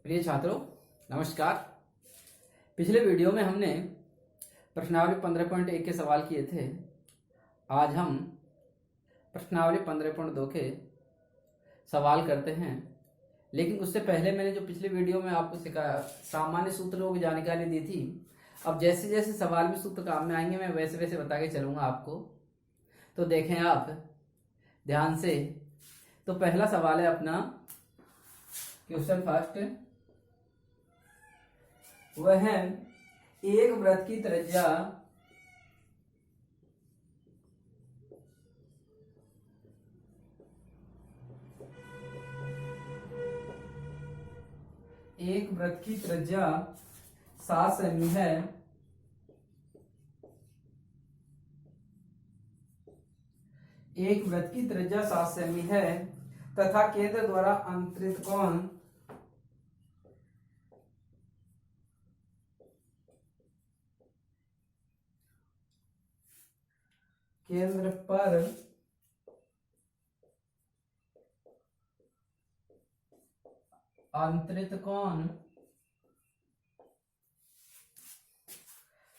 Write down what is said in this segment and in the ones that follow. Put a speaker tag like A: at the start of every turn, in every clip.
A: प्रिय छात्रों, नमस्कार। पिछले वीडियो में हमने प्रश्नावली 15.1 के सवाल किए थे। आज हम प्रश्नावली 15.2 के सवाल करते हैं, लेकिन उससे पहले मैंने जो पिछले वीडियो में आपको सिखाया, सामान्य सूत्रों की जानकारी दी थी। अब जैसे जैसे सवाल में सूत्र काम में आएंगे मैं वैसे वैसे बता के चलूंगा आपको। तो देखें आप ध्यान से। तो पहला सवाल है अपना क्वेश्चन फर्स्ट, वह है एक वृत्त की त्रिज्या एक वृत्त की त्रिज्या 7 सेमी है। एक वृत्त की त्रिज्या 7 सेमी है तथा केंद्र द्वारा अंतरित कोण केंद्र पर अंतरित कोण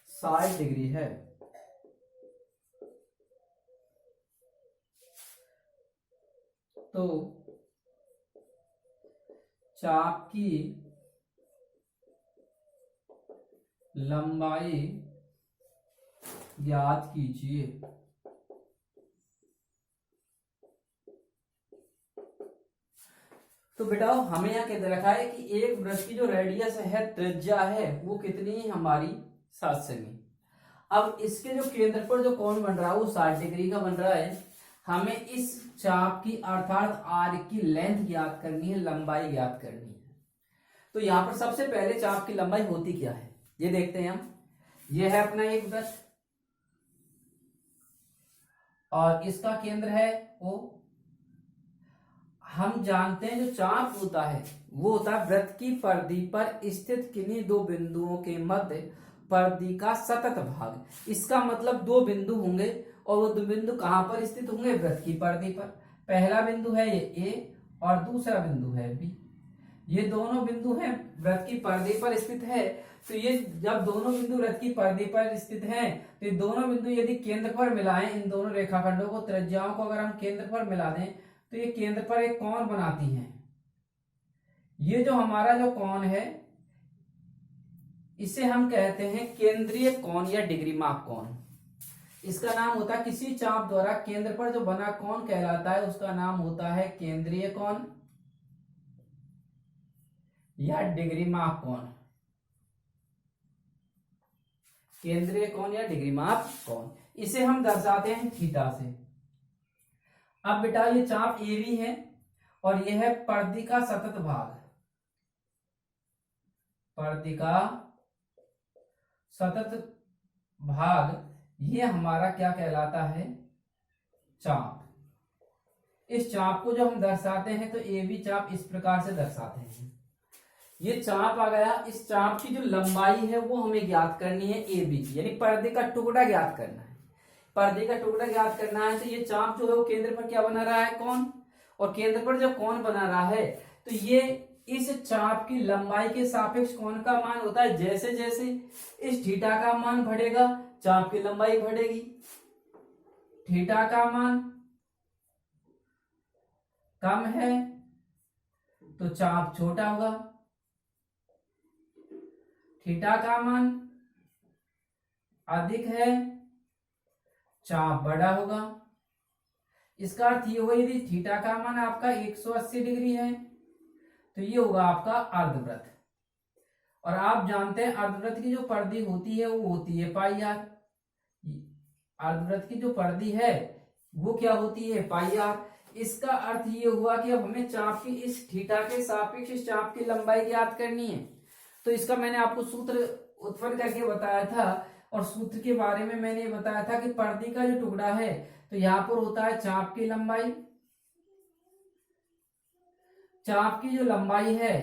A: 60 डिग्री है। तो चाप की लंबाई ज्ञात कीजिए। तो बेटा हमें यहाँ कह रखा है कि एक वृत्त की जो रेडियस है, त्रिज्या है, वो कितनी है हमारी 7 सेमी। अब इसके जो केंद्र पर जो कोण बन रहा है वो 60 डिग्री का बन रहा है। हमें इस चाप की अर्थात आर की लेंथ ज्ञात करनी है, लंबाई ज्ञात करनी है। तो यहाँ पर सबसे पहले चाप की लंबाई होती क्या है ये देखते हैं हम। ये है अपना एक वृत्त और इसका केंद्र है O। हम जानते हैं जो चाप होता है वो होता है वृत्त की परिधि पर स्थित किन्हीं दो बिंदुओं के मध्य परिधि का सतत भाग। इसका मतलब दो बिंदु होंगे और वो दो बिंदु कहां पर स्थित होंगे? वृत्त की परिधि पर। पहला बिंदु है ये A और दूसरा बिंदु है B। ये दोनों बिंदु हैं वृत्त की परिधि पर स्थित है। तो ये जब दोनों बिंदु वृत्त की परिधि पर स्थित हैं तो ये दोनों बिंदु यदि केंद्र पर मिलाएं, इन दोनों रेखाखंडों को, त्रिज्याओं को अगर हम केंद्र पर मिला दें तो ये केंद्र पर एक कोण बनाती हैं। ये जो हमारा जो कोण है इसे हम कहते हैं केंद्रीय कोण या डिग्री माप कोण। इसका नाम होता है, किसी चाप द्वारा केंद्र पर जो बना कोण कहलाता है उसका नाम होता है केंद्रीय कोण या डिग्री माप कोण। केंद्रीय कोण या डिग्री माप कोण, इसे हम दर्शाते हैं थीटा से। अब बेटा ये चाप AB है और यह है परिधि का सतत भाग। परिधि का सतत भाग ये हमारा क्या कहलाता है? चाप। इस चाप को जो हम दर्शाते हैं तो AB चाप इस प्रकार से दर्शाते हैं। ये चाप आ गया। इस चाप की जो लंबाई है वो हमें ज्ञात करनी है AB की, यानी पर्दे का टुकड़ा ज्ञात करना है। पर्दे का टुकड़ा ज्ञात करना है तो ये चाप जो है वो केंद्र पर क्या बना रहा है? कोण। और केंद्र पर जब कोण बना रहा है तो ये इस चाप की लंबाई के सापेक्ष कोण का मान होता है। जैसे जैसे इस थीटा का मान बढ़ेगा चाप की लंबाई बढ़ेगी। थीटा का मान कम है तो चाप छोटा होगा, थीटा का मान अधिक है चाप बड़ा होगा। इसका अर्थ ये हुआ यदि थीटा का मान आपका 180 डिग्री है तो ये होगा आपका अर्धवृत्त। और आप जानते हैं अर्धवृत्त की जो परिधि होती है वो होती है पाई आर। अर्धवृत्त की जो परिधि है वो क्या होती है? पाई आर। इसका अर्थ ये हुआ कि अब हमें चाप की इस थीटा के सापेक्ष इस चाप की लंबाई ज्ञात करनी है। तो इसका मैंने आपको सूत्र उत्पन्न करके बताया था और सूत्र के बारे में मैंने बताया था कि परिधि का जो टुकड़ा है तो यहां पर होता है चाप की लंबाई। चाप की जो लंबाई है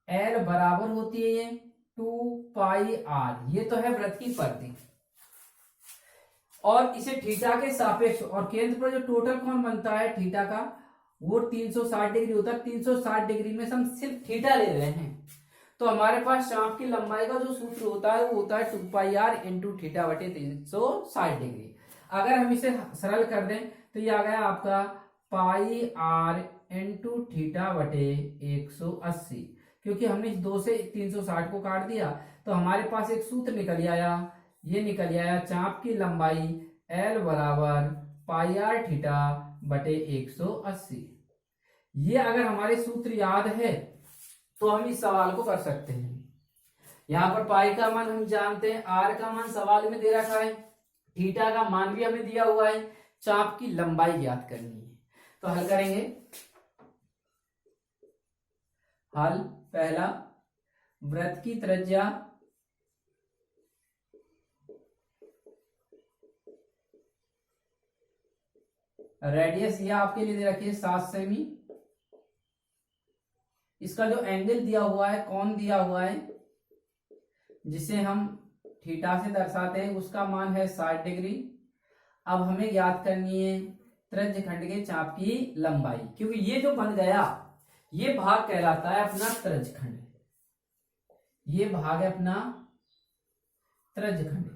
A: L बराबर होती है ये 2 पाई आर। ये तो है वृत्त की परिधि। और इसे थीटा के सापेक्ष और केंद्र पर जो टोटल कोण बनता है थीटा का वो 360 डिग्री होता है। 360 डिग्री में से हम सिर्फ थीटा ले रहे हैं, तो हमारे पास चाप की लंबाई का जो सूत्र होता है वो होता है 2πr इंटू थीटा बटे 360 डिग्री। अगर हम इसे सरल कर दें तो ये आ गया आपका पाई आर इंटू थीटा बटे 180। क्योंकि हमने इस 2 से 360 को काट दिया तो हमारे पास एक सूत्र निकल आया, ये निकल आया चाप की लंबाई L बराबर पाई आर थीटा बटे 180। ये अगर हमारे सूत्र याद है तो हम इस सवाल को कर सकते हैं। यहाँ पर पाई का मान हम जानते हैं, आर का मान सवाल में दे रखा है, थीटा का मान भी हमें दिया हुआ है, चाप की लंबाई ज्ञात करनी है। तो हल करेंगे। हल पहला, वृत्त की त्रिज्या रेडियस यह आपके लिए दे रखी है 7 सेमी। इसका जो एंगल दिया हुआ है, कौन दिया हुआ है, जिसे हम थीटा से दर्शाते हैं, उसका मान है 60 डिग्री। अब हमें ज्ञात करनी है त्रिज्य खंड के चाप की लंबाई, क्योंकि ये जो बन गया ये भाग कहलाता है अपना त्रिज्य खंड। ये भाग है अपना त्रिज्य खंड,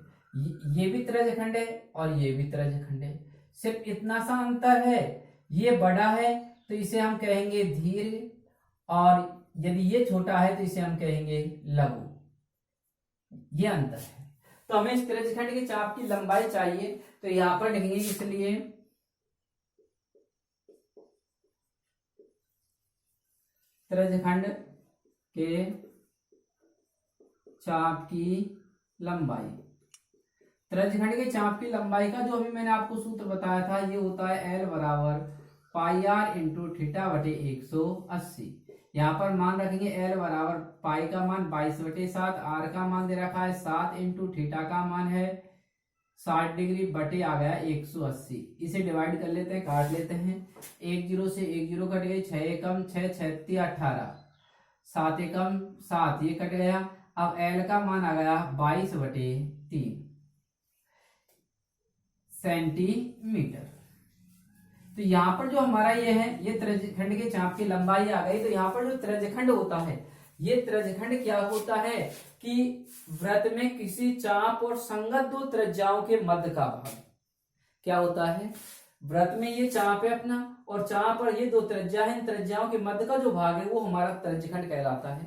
A: ये भी त्रिज्य खंड है और ये भी त्रिज्य खंड है। सिर्फ इतना सा अंतर है, ये बड़ा है तो इसे हम कहेंगे धीर, और यदि ये छोटा है तो इसे हम कहेंगे लघु। ये अंतर है। तो हमें इस त्रिज्य खंड के चाप की लंबाई चाहिए, तो यहां पर लिखेंगे, इसलिए त्रिज्य खंड के चाप की लंबाई, त्रिज्य खंड के चाप की लंबाई का जो अभी मैंने आपको सूत्र बताया था, ये होता है L बराबर पाई आर इंटू थीटा बटे 180। यहाँ पर मान रखेंगे L बराबर पाई का मान 22/7, आर का मान दे रखा है 7 इंटू थीटा का मान है 60 डिग्री बटे आ गया 180। इसे डिवाइड कर लेते हैं, काट लेते हैं। 1 0 से 1 0 कट गए, 6 एकम 6, 6 18, 7 एकम 7, ये कट गया। अब L का मान आ गया 22/3 सेंटीमीटर। तो यहाँ पर जो हमारा ये है, ये त्रिज्य खंड के चाप की लंबाई आ गई। तो यहाँ पर जो त्रिज्य खंड होता है, ये त्रिज्य खंड क्या होता है कि वृत्त में किसी चाप और संगत दो त्रिज्याओं के मध्य का भाग क्या होता है। वृत्त में ये चाप है अपना, और चाप और ये दो त्रिज्या है, इन त्रिज्याओं के मध्य का जो भाग है वो हमारा त्रिज्य खंड कहलाता है,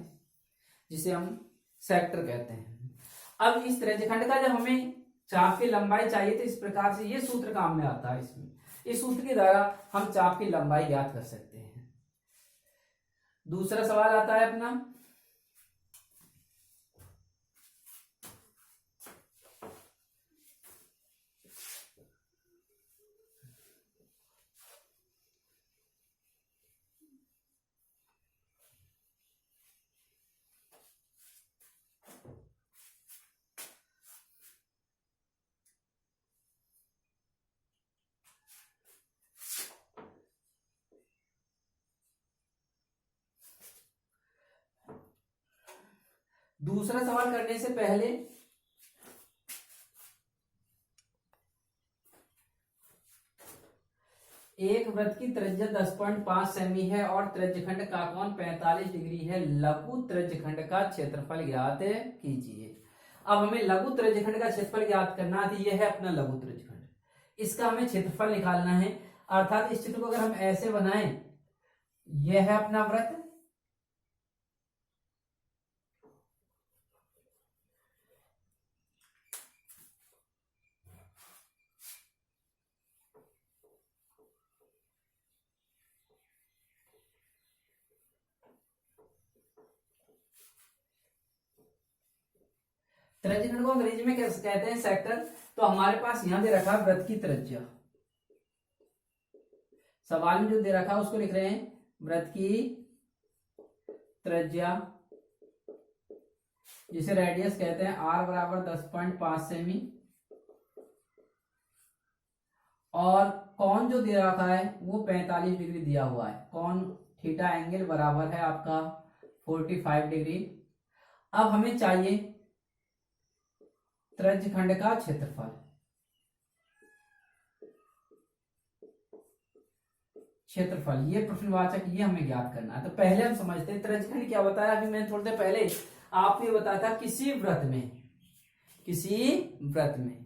A: जिसे हम सेक्टर कहते हैं। अब इस त्रिज्य खंड का जब हमें चाप की लंबाई चाहिए तो इस प्रकार से ये सूत्र काम में आता है। इसमें इस सूत्र के द्वारा हम चाप की लंबाई ज्ञात कर सकते हैं। दूसरा सवाल आता है अपना, दूसरा सवाल करने से पहले एक वृत्त की त्रिज्या 10.5 सेमी है और त्रिज्यखंड का कोण 45 डिग्री है। लघु त्रिज्यखंड का क्षेत्रफल ज्ञात कीजिए। अब हमें लघु त्रिज्यखंड का क्षेत्रफल ज्ञात करना है। यह है अपना लघु त्रिज्यखंड, इसका हमें क्षेत्रफल निकालना है। अर्थात इस चित्र को अगर हम ऐसे बनाएं, यह है अपना वृत्त, त्रिज्यखंड को अंग्रेजी में कैसे कहते हैं, सेक्टर। तो हमारे पास यहां दे रखा वृत्त की त्रिज्या, सवाल में जो दे रखा उसको लिख रहे हैं वृत्त की त्रिज्या, जिसे रेडियस कहते हैं, r बराबर 10.5 सेमी, और कौन जो दे रखा है वो 45 डिग्री दिया हुआ है। कौन थीटा एंगल बराबर है आपका 45 डिग्री। अब हमें चाहिए त्रिज्यखंड का क्षेत्रफल। क्षेत्रफल, ये प्रश्नवाचक, ये हमें ज्ञात करना है। तो पहले हम समझते हैं त्रिज्यखंड क्या बताया। अभी मैंने थोड़ी देर पहले आपको ये बताया था, किसी वृत्त में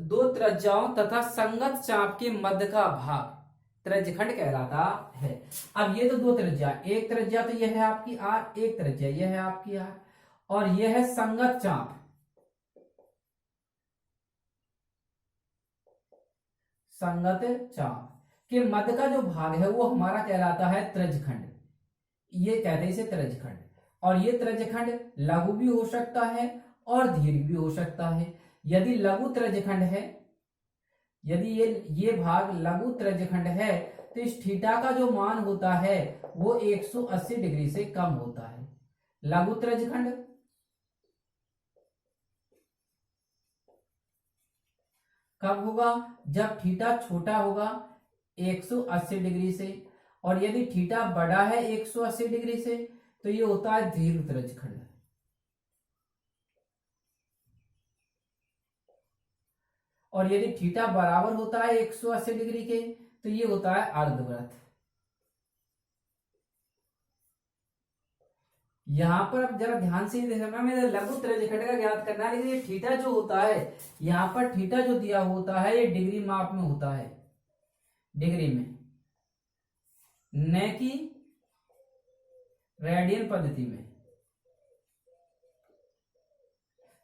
A: दो त्रिज्याओं तथा संगत चाप के मध्य का भाग त्रिज्यखंड कहलाता है। अब ये तो दो त्रिज्या, एक त्रिज्या तो यह है आपकी आर, एक त्रिज्या यह है आपकी आर, और यह है संगत चाप, संगत चाप के मध्य का जो भाग है वो हमारा कहलाता है त्रिज्यखंड। ये कहते हैं इसे त्रिज्यखंड। और ये त्रिज्यखंड लघु भी हो सकता है और दीर्घ भी हो सकता है। यदि लघु त्रिज्यखंड है, यदि ये भाग लघु त्रिज्यखंड है, तो इस थीटा का जो मान होता है वो 180 डिग्री से कम होता है। लघु त्रिज्यखंड कब होगा? जब थीटा छोटा होगा 180 डिग्री से, और यदि थीटा बड़ा है 180 डिग्री से तो ये होता है दीर्घ त्रिज्यखंड। और यदि थीटा बराबर होता है 180 डिग्री के तो ये होता है अर्धवृत्त। यहां पर अब जरा ध्यान से देखना, मेरे लघु त्रिज्यखंड का ज्ञात करना है, लेकिन ये थीटा जो होता है, यहां पर थीटा जो दिया होता है ये डिग्री माप में होता है, डिग्री में, न कि रेडियन पद्धति में।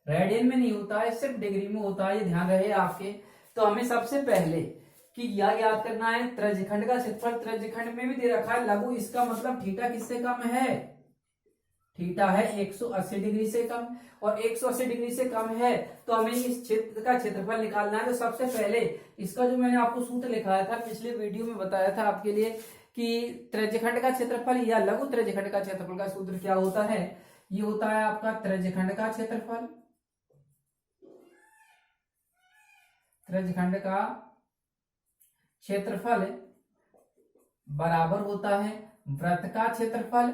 A: रेडियन में नहीं होता है, सिर्फ डिग्री में होता है, ये ध्यान रहे आपके। तो हमें सबसे पहले कि यह याद करना है त्रिज्यखंड का क्षेत्रफल, त्रिज्यखंड में भी दे रखा है लघु, इसका मतलब थीटा किससे कम है? थीटा है 180 डिग्री से कम, और 180 डिग्री से कम है तो हमें इस क्षेत्र का क्षेत्रफल निकालना है। तो सबसे पहले इसका जो मैंने आपको सूत्र लिखाया था, पिछले वीडियो में बताया था आपके लिए कि त्रिज्यखंड का क्षेत्रफल या लघु त्रिज्यखंड का क्षेत्रफल का सूत्र क्या होता है। ये होता है आपका त्रिज्यखंड का क्षेत्रफल, त्रिज्यखंड का क्षेत्रफल बराबर होता है वृत्त का क्षेत्रफल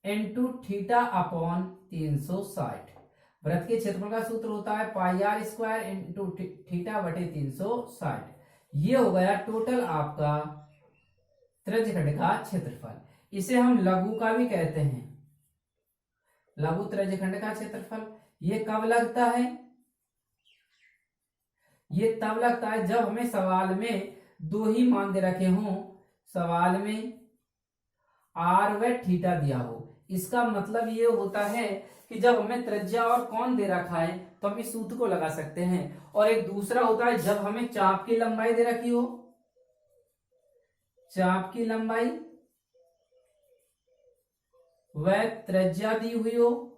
A: इनटू थीटा अपॉन 360। वृत्त के क्षेत्रफल का सूत्र होता है पाई आर स्क्वायर इंटू थीटा बटे 360। ये हो गया टोटल आपका त्रिज्यखंड का क्षेत्रफल। इसे हम लघु का भी कहते हैं, लघु त्रिज्यखंड का क्षेत्रफल। ये कब लगता है? ये तब लगता है जब हमें सवाल में दो ही मान दे रखे हों, सवाल में आर व थीटा दिया हो। इसका मतलब ये होता है कि जब हमें त्रिज्या और कोण दे रखा है तो हम इस सूत्र को लगा सकते हैं। और एक दूसरा होता है जब हमें चाप की लंबाई दे रखी हो, चाप की लंबाई व त्रिज्या दी हुई हो,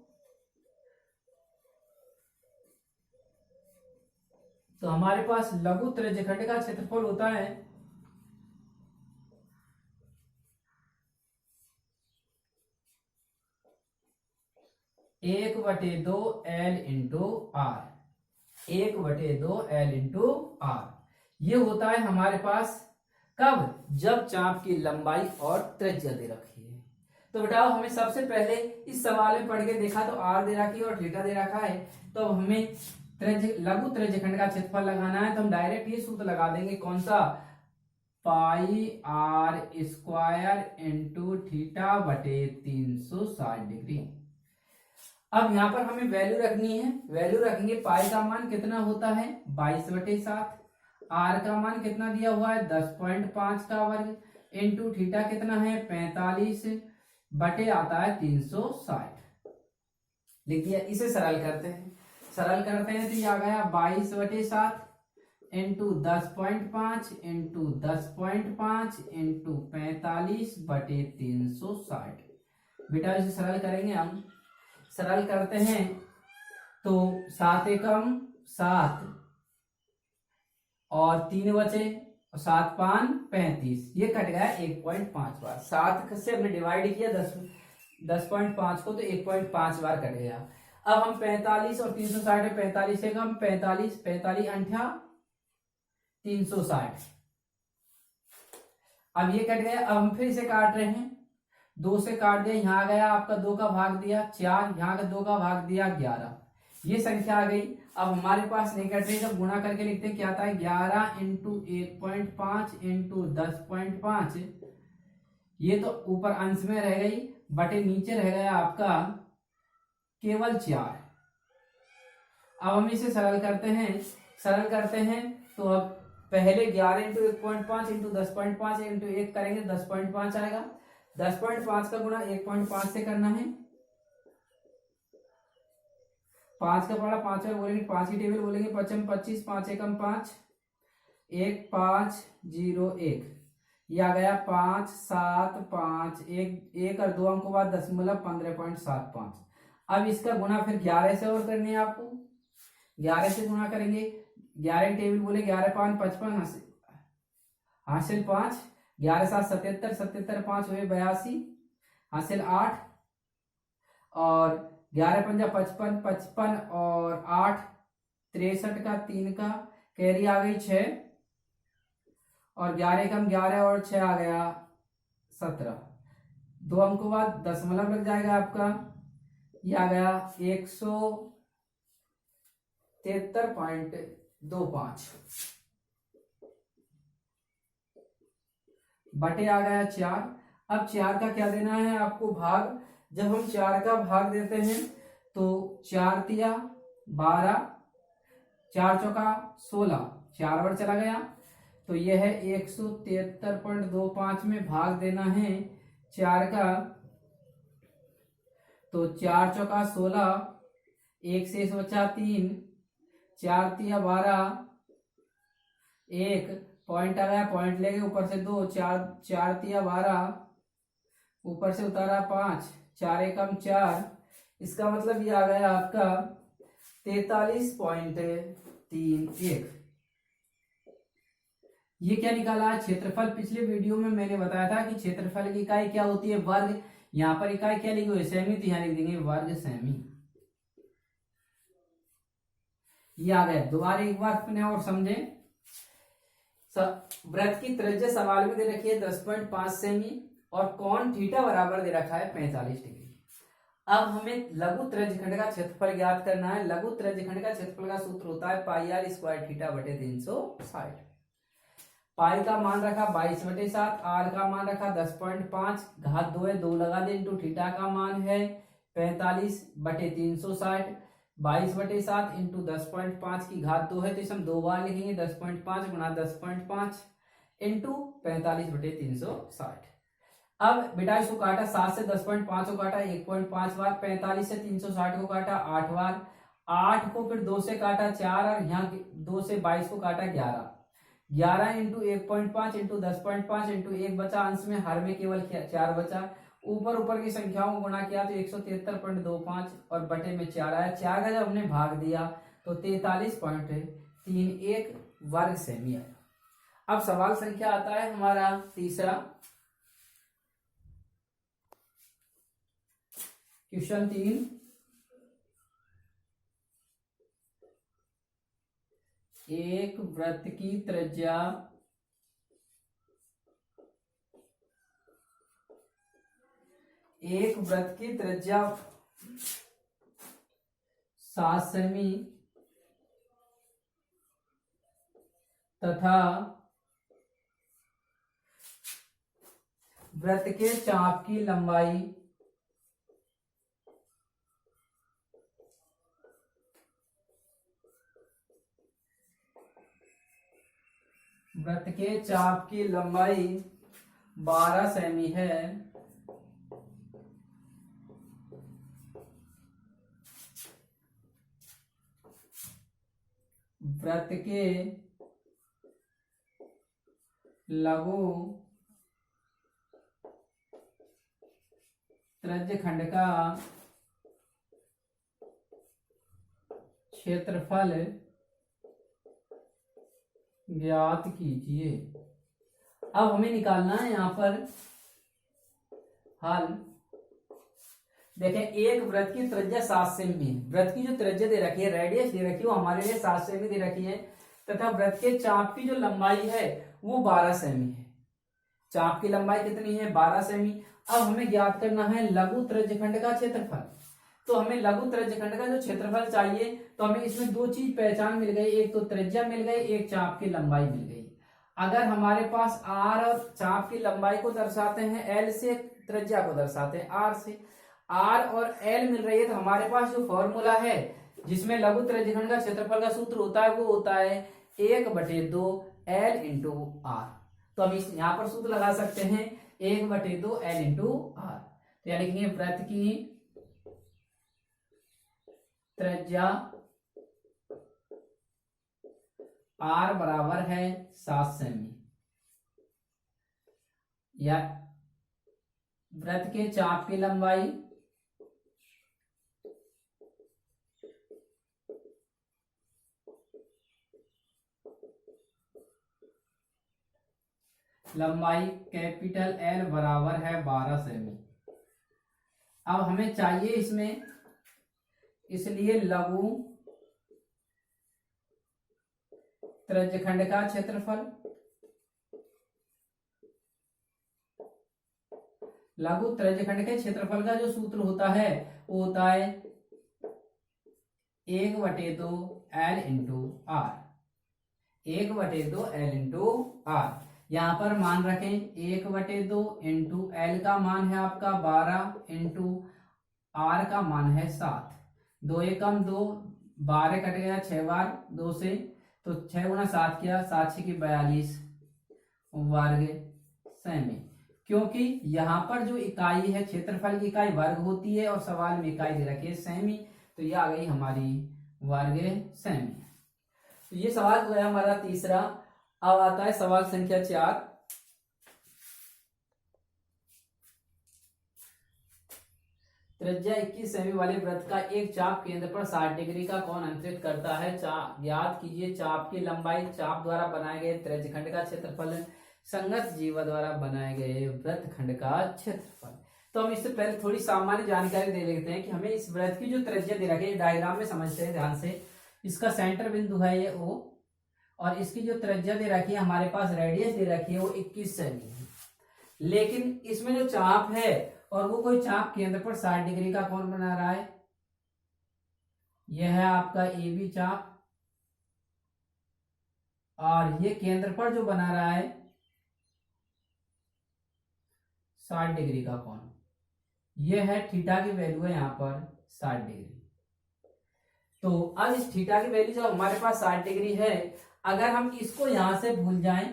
A: तो हमारे पास लघु त्रिज्यखंड का क्षेत्रफल होता है 1/2 L into R, 1/2 L into R. ये होता है हमारे पास कब? जब चाप की लंबाई और त्रिज्या दे रखी है। तो बेटा हमें सबसे पहले इस सवाल में पढ़ के देखा तो आर दे रखी है और थीटा दे रखा है, तो हमें लघु त्रिज्यखंड का क्षेत्रफल लगाना है। तो हम डायरेक्ट ये सूत्र लगा देंगे, कौन सा? पाई आर स्क्वायर इंटू थीटा बटे 360 डिग्री। अब यहां पर हमें वैल्यू रखनी है, वैल्यू रखेंगे। पाई का मान कितना होता है? 22/7। आर का मान कितना दिया हुआ है? 10.5 का वर्ग इंटू थीटा कितना है? 45 बटे आता है 360। लिख दिया। इसे सरल करते हैं, सरल करते हैं तो ये आ गया 22/7 इंटू 10.5 इंटू 10.5 इंटू 45 बटे 360। बेटा इसे सरल करेंगे हम, सरल करते हैं तो 7 एकम 7 और 3 बचे, 7 5 35, ये कट गया 1.5 बार। 7 से हमने डिवाइड किया 10.5 को, तो 1.5 बार कट गया। अब हम 45 और 360 में 45 से कम 45, 45 अंठा 360। अब ये कट गया। अब हम फिर से काट रहे हैं, 2 से काट दिया, यहां आ गया आपका 2 का भाग दिया 4, यहां का 2 का भाग दिया 11, ये संख्या आ गई। अब हमारे पास नहीं कट रही, जब गुणा करके लिखते हैं क्या आता है 11 इंटू 1.5 इंटू 10.5। ये तो ऊपर अंश में रह गई, बटे नीचे रह गया आपका केवल 4। अब हम इसे सरल करते हैं तो अब पहले 11 इंटू 1.5 इंटू 10.5 इंटू 1 करेंगे, 10.5 आएगा। 10.5 का गुणा 1.5 से करना है। 5 का पढ़ा 5 में बोलेंगे, 5 की टेबल बोलेंगे, 5 25, 5 एकम 5, 1 5 0 1, ये आ गया 5 7 5 1 और 2 अंकों बाद 0.1575। अब इसका गुणा फिर 11 से और करनी है आपको, 11 से गुणा करेंगे। 11 की टेबल बोले 11 5 55, हासिल 5, 11 7 77, 77 5 हुए 82, हासिल 8 और 11 पंजा 55, 55 और 8 63 का 3 का कैरी आ गई 6 और 11 कम 11 और 6 आ गया 17। 2 अंकों बाद दशमलव लग जाएगा आपका, ये आ गया 173.25 बटे आ गया 4। अब 4 का क्या देना है आपको भाग। जब हम 4 का भाग देते हैं तो 4 तिया 12, 4 चौका 16, 4 बार चला गया तो यह है 173.25 में भाग देना है 4 का। तो 4 चौका 16, 1 से बचा 3, 4 तिया 12, 1 पॉइंट आ गया, पॉइंट लेके ऊपर से 2, 4 तिया 12, ऊपर से उतारा 5, 4 एकम 4, इसका मतलब ये आ गया आपका 43.31। ये क्या निकाला है क्षेत्रफल। पिछले वीडियो में मैंने बताया था कि क्षेत्रफल की इकाई क्या होती है, वर्ग। यहाँ पर इकाई क्या लिखी हुई है, सेमी, तो यहाँ लिख देंगे वर्ग सेमी। ये आ गया। दोबारा एक बार अपने और समझे। वृत्त की त्रिज्या सवाल में दे रखी है 10.5 सेमी और कोण थीटा बराबर दे रखा है 45 डिग्री। अब हमें लघु त्रिज्यखंड का क्षेत्रफल ज्ञात करना है। लघु त्रिज्यखंड का क्षेत्रफल का सूत्र होता है पाई आर स्क्वायर थीटा बटे 360। पाई का मान रखा 22/7, आर का मान रखा 10.5, घात 2 है 2 लगा दे, इंटू थीटा का मान है 45/360। 22/7 इंटू 10.5 की घात 2 है तो इसे हम 2 बार लिखेंगे, 10.5 गुणा 10.5 इंटू 45/360। अब बेटा इसको काटा, 7 से 10.5 को काटा 1.5 बार, 45 से 360 को काटा 8 बार, 8 को फिर 2 से काटा 4 और यहाँ 2 से 22 को काटा 11। 11 इंटू 1.5 इंटू 10.5 इंटू 1 बचा, अंश में हर में केवल 4 बचा। ऊपर की संख्याओं को गुणा किया तो 173.25 और बटे में 4 आया। 4 का जब हमने भाग दिया तो 43.31 वर्ग सेमी आया। अब सवाल संख्या आता है हमारा तीसरा। क्वेश्चन 3, एक वृत्त की त्रिज्या एक वृत्त की त्रिज्या 7 सेमी तथा वृत्त के चाप की लंबाई वृत्त के चाप की लंबाई 12 सेमी है। वृत्त के लघु त्रिज्यखंड का क्षेत्रफल ज्ञात कीजिए। अब हमें निकालना है यहाँ पर हल। देखें, एक वृत्त की त्रिज्या 7 सेमी है। वृत्त की जो त्रिज्या दे रखी है, रेडियस दे रखी है, वो हमारे लिए 7 सेमी दे रखी है तथा वृत्त के चाप की जो लंबाई है वो 12 सेमी है। चाप की लंबाई कितनी है, 12 सेमी। अब हमें ज्ञात करना है लघु त्रिज्यखंड का क्षेत्रफल। तो हमें लघु त्रिज्यखंड का जो क्षेत्रफल चाहिए, तो हमें इसमें दो चीज पहचान मिल गई, एक तो त्रिज्या मिल गई, एक चाप की लंबाई मिल गई। अगर हमारे पास आर और चाप की लंबाई को दर्शाते हैं एल से, त्रिज्या को दर्शाते हैं आर से, आर और एल मिल रही है, तो हमारे पास जो फॉर्मूला है जिसमें लघु त्रिज्यखंड का क्षेत्रफल का सूत्र होता है वो होता है 1/2 एल इंटू आर। तो हम इस यहाँ पर सूत्र लगा सकते हैं 1/2 एल इंटू आर। तो यानी कि वृत्त की त्रिज्या आर बराबर है 7 सेमी, या वृत्त के चाप की लंबाई कैपिटल एल बराबर है 12 सेमी। अब हमें चाहिए इसमें, इसलिए लघु त्रिज्यखंड का क्षेत्रफल, लघु त्रिज्यखंड के क्षेत्रफल का जो सूत्र होता है वो होता है 1/2 L into R, 1/2 L into R. यहां पर मान रखें 1/2 इंटू एल का मान है आपका 12 इंटू आर का मान है 7, 2 एकम 2, 12 कट गया 6 बार 2 से, तो 6 गुना 7 किया, 7 6 की 42 वर्ग सेमी। क्योंकि यहाँ पर जो इकाई है क्षेत्रफल की इकाई वर्ग होती है और सवाल में इकाई दे रखी है सेमी, तो ये आ गई हमारी वर्ग सेमी। तो ये सवाल हो गया हमारा तीसरा। अब आता है सवाल संख्या 4। त्रिज्या 21 सेमी वाले वृत्त का एक चाप केंद्र पर 60 डिग्री का कोण अंतरित करता है। ज्ञात कीजिए चाप की लंबाई, चाप द्वारा बनाए गए त्रिज्यखंड का क्षेत्रफल, संगत जीवा द्वारा बनाए गए वृत्तखंड का क्षेत्रफल। तो हम इससे पहले थोड़ी सामान्य जानकारी दे लेते हैं कि हमें इस वृत्त की जो त्रिज्या दे रखी है, डायग्राम में समझते हैं ध्यान से। इसका सेंटर बिंदु है ये O, और इसकी जो त्रिज्या दे रखी है, हमारे पास रेडियस दे रखी है वो 21 सेमी है। लेकिन इसमें जो चाप है, और वो कोई चाप केंद्र पर 60 डिग्री का कोण बना रहा है। यह है आपका ए बी चाप, और ये केंद्र पर जो बना रहा है 60 डिग्री का कोण। यह है थीटा की वैल्यू है यहाँ पर 60 डिग्री। तो अब इस थीटा की वैल्यू जब हमारे पास 60 डिग्री है, अगर हम इसको यहां से भूल जाएं,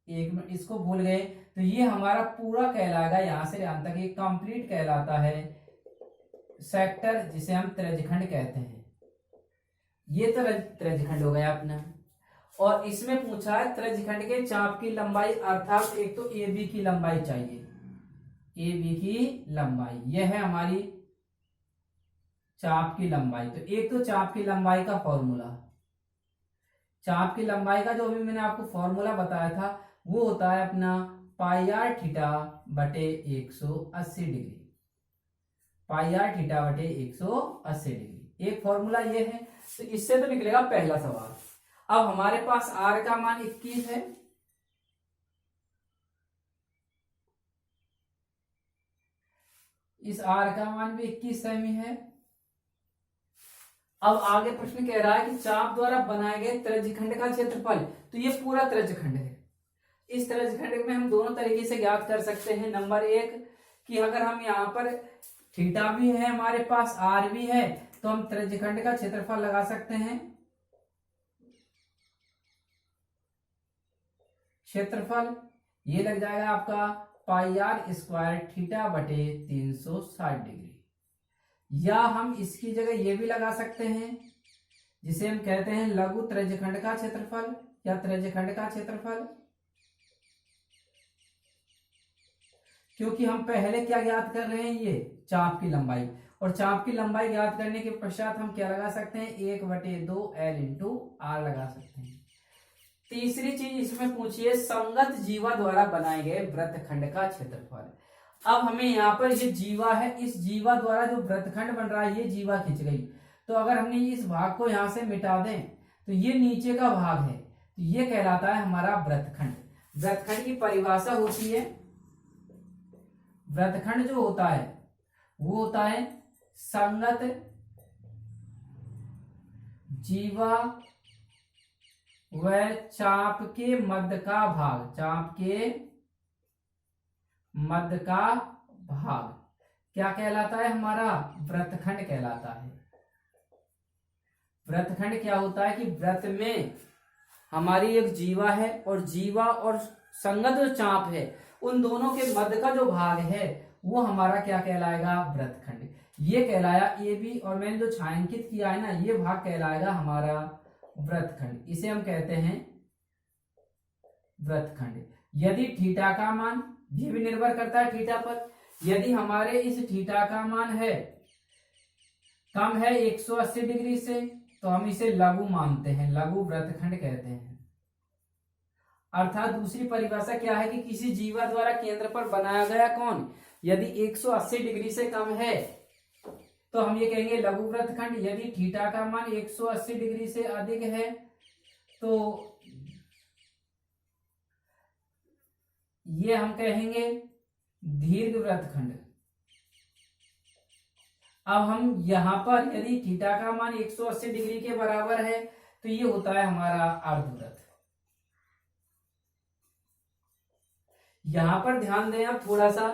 A: एक मिनट इसको भूल गए, तो ये हमारा पूरा कहलाएगा यहां से यहां तक, ये कंप्लीट कहलाता है सेक्टर, जिसे हम त्रिज्यखंड कहते हैं। ये त्रिज्यखंड हो गया अपना। और इसमें पूछा है त्रिज्यखंड के चाप की लंबाई, अर्थात एक तो ए बी की लंबाई चाहिए, ए बी की लंबाई, यह है हमारी चाप की लंबाई। तो एक तो चाप की लंबाई का फॉर्मूला, चाप की लंबाई का जो अभी मैंने आपको फॉर्मूला बताया था वो होता है अपना पाई आर थीटा बटे 180 डिग्री, पाई आर थीटा बटे 180 डिग्री। एक फॉर्मूला ये है। तो इससे तो निकलेगा पहला सवाल। अब हमारे पास आर का मान 21 है, इस आर का मान भी 21 सेमी है। अब आगे प्रश्न कह रहा है कि चाप द्वारा बनाए गए त्रिज्यखंड का क्षेत्रफल, तो ये पूरा त्रिज्यखंड है। इस त्रिज्यखंड में हम दोनों तरीके से ज्ञात कर सकते हैं। नंबर 1 कि अगर हम यहाँ पर थीटा भी है हमारे पास, आर भी है, तो हम त्रिज्यखंड का क्षेत्रफल लगा सकते हैं। क्षेत्रफल ये लग जाएगा आपका पाई आर स्क्वायर थीटा बटे 360 डिग्री। या हम इसकी जगह ये भी लगा सकते हैं, जिसे हम कहते हैं लघु त्रिज्यखंड का क्षेत्रफल या त्रिज्यखंड का क्षेत्रफल। क्योंकि हम पहले क्या ज्ञात कर रहे हैं, ये चाप की लंबाई, और चाप की लंबाई ज्ञात करने के पश्चात हम क्या लगा सकते हैं, 1/2 एल इंटू आर लगा सकते हैं। तीसरी चीज इसमें पूछिए संगत जीवा द्वारा बनाए गए वृत्तखंड का क्षेत्रफल। अब हमें यहाँ पर ये जीवा है, इस जीवा द्वारा जो वृत्तखंड बन रहा है, ये जीवा खिंच गई। तो अगर हमने इस भाग को यहां से मिटा दें, तो ये नीचे का भाग है, तो ये कहलाता है हमारा वृत्तखंड। वृत्तखंड की परिभाषा होती है, वृत्तखंड जो होता है वो होता है संगत जीवा व चाप के मध्य का भाग, चाप के मध्य का भाग क्या कहलाता है? हमारा वृत्तखंड कहलाता है। वृत्तखंड क्या होता है कि वृत्त में हमारी एक जीवा है और जीवा और संगत जो चाप है उन दोनों के मध्य का जो भाग है वो हमारा क्या कहलाएगा? वृत्तखंड। ये कहलाया ए बी, और मैंने जो छायांकित किया है ना ये भाग कहलाएगा हमारा वृत्तखंड। इसे हम कहते हैं वृत्तखंड। यदि थीटा का मान, ये भी निर्भर करता है थीटा पर, यदि हमारे इस थीटा का मान है कम है 180 डिग्री से तो हम इसे लघु मानते हैं, लघु वृत्तखंड कहते हैं। अर्थात दूसरी परिभाषा क्या है कि किसी जीवा द्वारा केंद्र पर बनाया गया कोण यदि 180 डिग्री से कम है तो हम ये कहेंगे लघु वृत्तखंड। यदि थीटा का मान 180 डिग्री से अधिक है तो ये हम कहेंगे दीर्घ वृत्तखंड। अब हम यहां पर यदि थीटा का मान 180 डिग्री के बराबर है तो ये होता है हमारा अर्धवृत्त। यहां पर ध्यान दें आप थोड़ा सा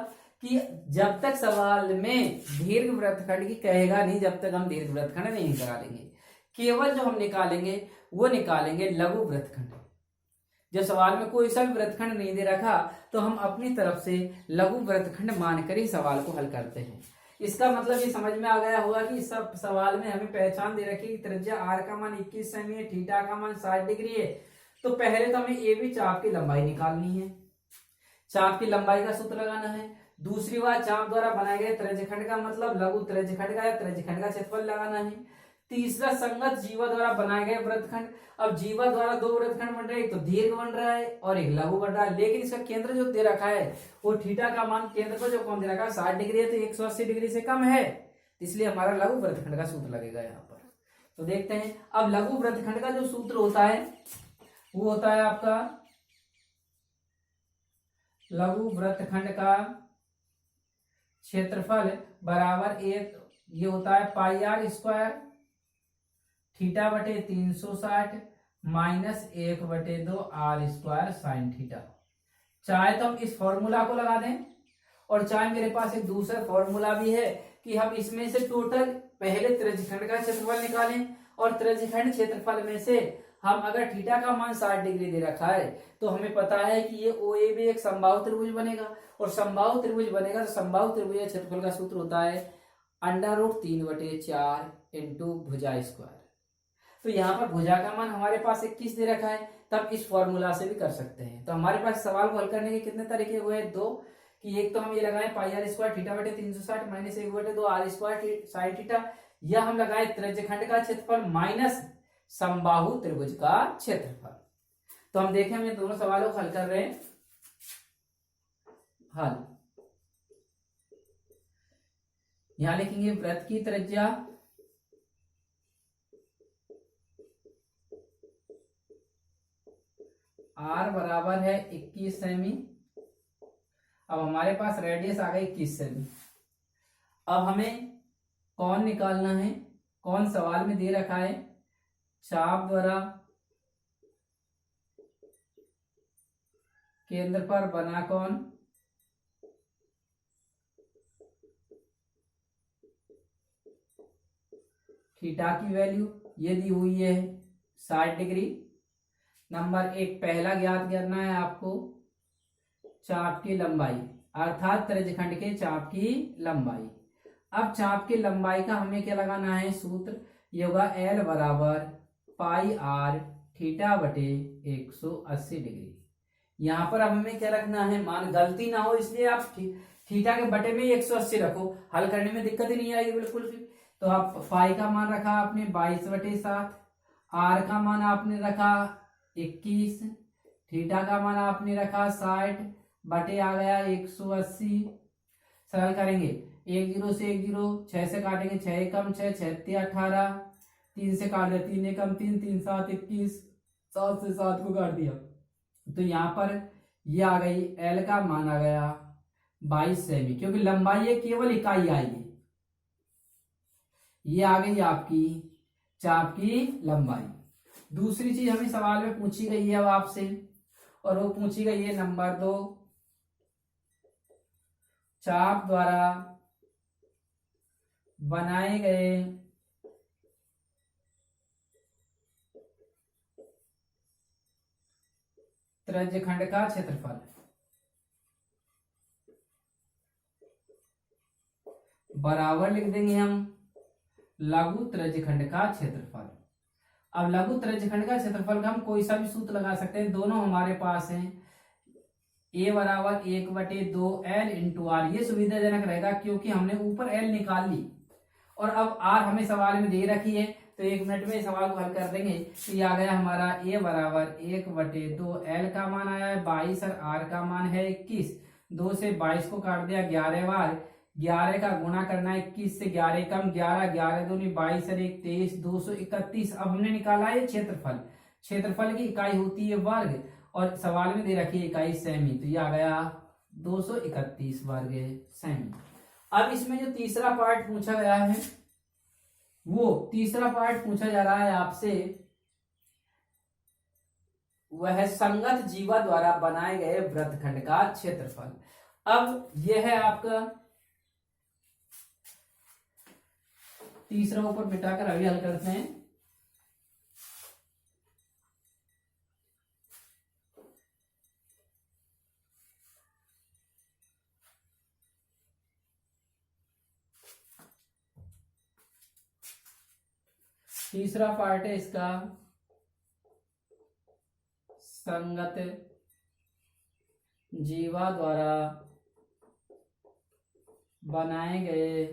A: कि जब तक सवाल में दीर्घ वृत्तखंड की कहेगा नहीं जब तक हम दीर्घ वृत्तखंड नहीं निकालेंगे। केवल जो हम निकालेंगे वो निकालेंगे लघु वृत्तखंड। जब सवाल में कोई सा भी वृत्तखंड नहीं दे रखा तो हम अपनी तरफ से लघु वृत्तखंड मानकर ही सवाल को हल करते हैं। इसका मतलब ये समझ में आ गया होगा कि सब सवाल में हमें पहचान दे रखी कि त्रिज्या आर का मान 21 सेमी है, थीटा का मान 60 डिग्री है। तो पहले तो हमें ए बी चाप की लंबाई निकालनी है, चाप की लंबाई का सूत्र लगाना है। दूसरी बात चाप द्वारा बनाए गए त्रिज्यखंड का मतलब लघु त्रिज्यखंड का या त्रिज्यखंड का क्षेत्रफल लगाना है। तीसरा संगत जीवा द्वारा बनाए गए वृत्तखंड। अब जीवा द्वारा दो वृत्तखंड बन रहे हैं, एक तो दीर्घ बन रहा है और एक लघु बन रहा है, लेकिन इसका केंद्र जो दे रखा है वो थीटा का मान केंद्र पर जो कौन दे रखा है 60 डिग्री है तो 180 डिग्री से कम है, इसलिए हमारा लघु वृत्तखंड का सूत्र लगेगा यहाँ पर। तो देखते हैं अब लघु वृत्तखंड का जो सूत्र होता है वो होता है आपका लघु वृत्तखंड का क्षेत्रफल बराबर एक, ये होता है पाई आर स्क्वायर थीटा बटे 360 minus 1/2 R square sine theta. चाहे तो हम इस फॉर्मूला को लगा दें और चाहे मेरे पास एक दूसरा फॉर्मूला भी है कि हम इसमें से टोटल पहले त्रिज्यखंड का क्षेत्रफल निकालें और त्रिज्यखंड क्षेत्रफल में से हम अगर थीटा का मान 60 डिग्री दे रखा है तो हमें पता है कि ये ओ ए बी एक समबाहु त्रिभुज बनेगा, और समबाहु त्रिभुज बनेगा तो समबाहु त्रिभुज का क्षेत्रफल का सूत्र होता है √3/4 इंटू भुजा स्क्वायर। तो यहाँ पर भुजा का मान हमारे पास 21 दे रखा है, तब इस फॉर्मूला से भी कर सकते हैं। तो हमारे पास सवाल को हल करने के कितने तरीके हुए? दो, कि एक तो हम ये लगाए पाई आर स्क्वायर थीटा बटे 360 minus 1/2 R square sine theta, या हम लगाए त्रिज्यखंड का क्षेत्रफल माइनस समबाहु त्रिभुज का क्षेत्रफल। तो हम देखें हम ये दोनों सवालों को हल कर रहे हैं। हल यहां लिखेंगे वृत्त की त्रिज्या आर बराबर है 21 सेमी। अब हमारे पास रेडियस आ गई 21 सेमी। अब हमें कौन निकालना है, कौन सवाल में दे रखा है? चाप द्वारा केंद्र पर बना कौन थीटा की वैल्यू ये दी हुई है 60 डिग्री। नंबर एक पहला ज्ञात करना है आपको चाप की लंबाई, अर्थात त्रिज्यखंड के चाप की लंबाई। अब चाप की लंबाई का हमें क्या लगाना है सूत्र, ये होगा एल बराबर पाई आर थीटा बटे 180 डिग्री। यहाँ पर अब हमें क्या रखना है, मान गलती ना हो इसलिए आप थीटा के बटे में 180 रखो, हल करने में दिक्कत ही नहीं आएगी बिल्कुल भी। तो आप पाई का मान रखा आपने 22/7, आर का मान आपने रखा 21, थीटा का मान आपने रखा 60 बटे आ गया 180। सरल करेंगे 1 0 से 1 0, 6 से काटेंगे 6 कम 6, 6 18, 3 से काट दिया 3 कम 3, 3 7 21, 7 से 7 को काट दिया। तो यहाँ पर ये आ गई एल का मान आ गया 22 सेमी, क्योंकि लंबाई है केवल इकाई आएगी। ये आ गई आपकी चाप की लंबाई। दूसरी चीज हमें सवाल में पूछी गई है अब आपसे, और वो पूछी गई है नंबर 2, चाप द्वारा बनाए गए त्रिज्यखंड का क्षेत्रफल। बराबर लिख देंगे हम लघु त्रिज्यखंड का क्षेत्रफल। अब लघु त्रिज्यखंड का क्षेत्रफल का हम कोई सा भी सूत्र लगा सकते हैं, दोनों हमारे पास हैं। a बराबर 1/2 L इंटू आर, ये सुविधाजनक रहेगा क्योंकि हमने ऊपर L निकाल ली और अब R हमें सवाल में दे रखी है, तो 1 मिनट में सवाल को हल कर देंगे। तो ये आ गया हमारा a बराबर 1/2 L का मान आया है 22 और R का मान है 21। 2 से 22 को काट दिया 11 बार, 11 का गुणा करना है 21 से, 11 कम 11, 11 दूनी 22 और 1 23, 231। अब हमने निकाला है क्षेत्रफल। क्षेत्रफल की इकाई होती है वर्ग और सवाल में दे रखी है इकाई सेमी, तो ये आ गया 231 वर्ग सेमी। अब इसमें जो तीसरा पार्ट पूछा गया है, वो तीसरा पार्ट पूछा जा रहा है आपसे, वह संगत जीवा द्वारा बनाए गए वृत्तखंड का क्षेत्रफल। अब यह है आपका तीसरा, ऊपर मिटाकर अभी हल करते हैं। तीसरा पार्ट है इसका, संगत जीवा द्वारा बनाए गए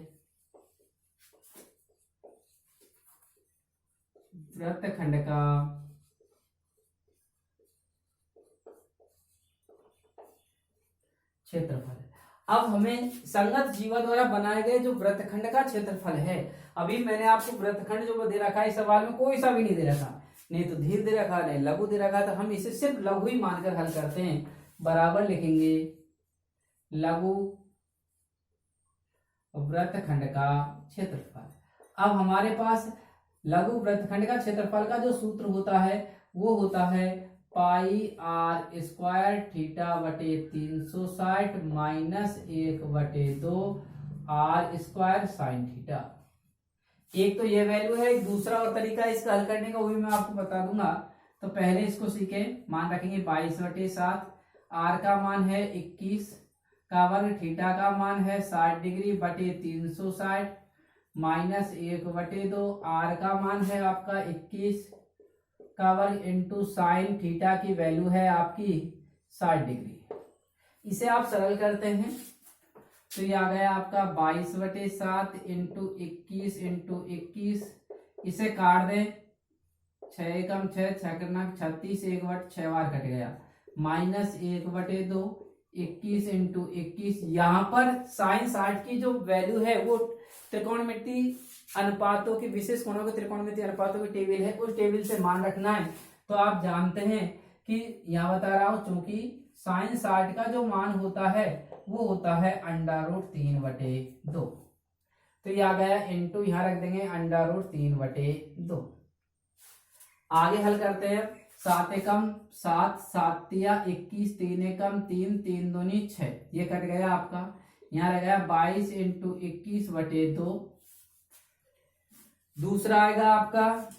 A: वृत्तखंड का क्षेत्रफल। अब हमें संगत जीवा द्वारा बनाए गए जो वृत्तखंड का क्षेत्रफल है, अभी मैंने आपको वृत्तखंड जो दे रखा है सवाल में कोई सा भी नहीं दे रखा, नहीं तो धीर दे रखा नहीं लघु दे रखा, तो हम इसे सिर्फ लघु ही मानकर हल करते हैं। बराबर लिखेंगे लघु वृत्तखंड का क्षेत्रफल। अब हमारे पास लघु वृत्तखंड का क्षेत्रफल का जो सूत्र होता है वो होता है पाई आर स्क्वायर थीटा बटे 360 minus 1/2 R square sine theta. एक तो ये वैल्यू है, दूसरा और तरीका इसका हल करने का वो भी मैं आपको बता दूंगा। तो पहले इसको सीखे, मान रखेंगे 22/7, आर का मान है 21 का वर्ग, थीटा का मान है 60 डिग्री बटे 360 माइनस 1/2, आर का मान है आपका 21 का वर्ग इंटू साइन थीटा की वैल्यू है आपकी 60 डिग्री। इसे आप सरल करते हैं तो ये आ गया आपका 22/7 इंटू 21 इंटू 21, इसे काट दें 6 कम 6, 6 करना 36, 1/6 बार कट गया, माइनस 1/2 21 इंटू 21। यहाँ पर साइन 60 की जो वैल्यू है वो त्रिकोणमिति अनुपातों की, विशेष कोणों के त्रिकोणमिति अनुपातों की टेबल है, उस टेबल से मान रखना है। तो आप जानते हैं कि यहाँ बता रहा हूं, चूंकि साइन 60 का जो मान होता है वो होता है √3/2, तो ये आ गया इंटू, यहाँ रख देंगे √3/2। आगे हल करते हैं, 7 एकम 7, 7 तिया 21, 3 एकम 3, 3 दूनी 6, ये कट गया आपका। यहाँ रह गया 22 इंटू 21/2। दूसरा आएगा आपका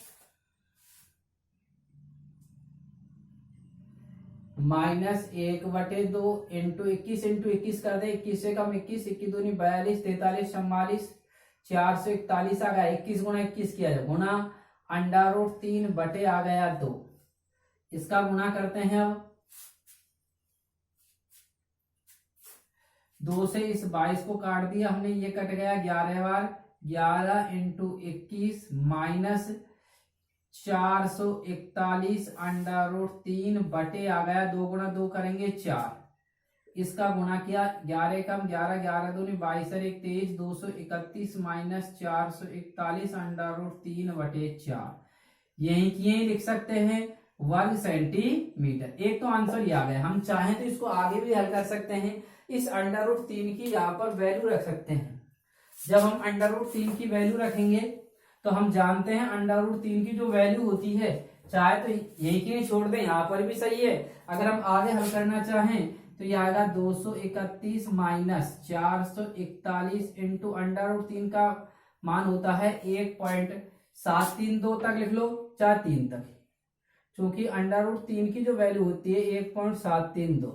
A: माइनस 1/2 इंटू 21 कर दे, 21 से कम 21, 21 दूनी 42, 43, 44, 441 आ गया। 21 गुणा 21 किया जाए, गुणा √3 बटे आ गया 2, इसका गुणा करते हैं। अब 2 से इस 22 को काट दिया हमने, ये कट गया 11 बार, 11 इंटू 21 माइनस 441 √3 बटे आ गया 2 गुणा 2 करेंगे 4, इसका गुणा किया 11 कम 11, 11 दूनी 22 और 1 23, 231 माइनस 441 √3 बटे 4, यही की यही लिख सकते हैं वर्ग सेंटीमीटर। एक तो आंसर ये आ गया। हम चाहें तो इसको आगे भी हल कर सकते हैं, इस √3 की यहाँ पर वैल्यू रख सकते हैं। जब हम √3 की वैल्यू रखेंगे तो हम जानते हैं √3 की जो वैल्यू होती है, चाहे तो यही की छोड़ दें, यहाँ पर भी सही है। अगर हम आगे हल करना चाहें तो ये आएगा 231 माइनस 441 इंटू √3 का मान होता है 1.732 तक लिख लो, चाहे 3 तक, क्योंकि √3 की जो वैल्यू होती है 1.732,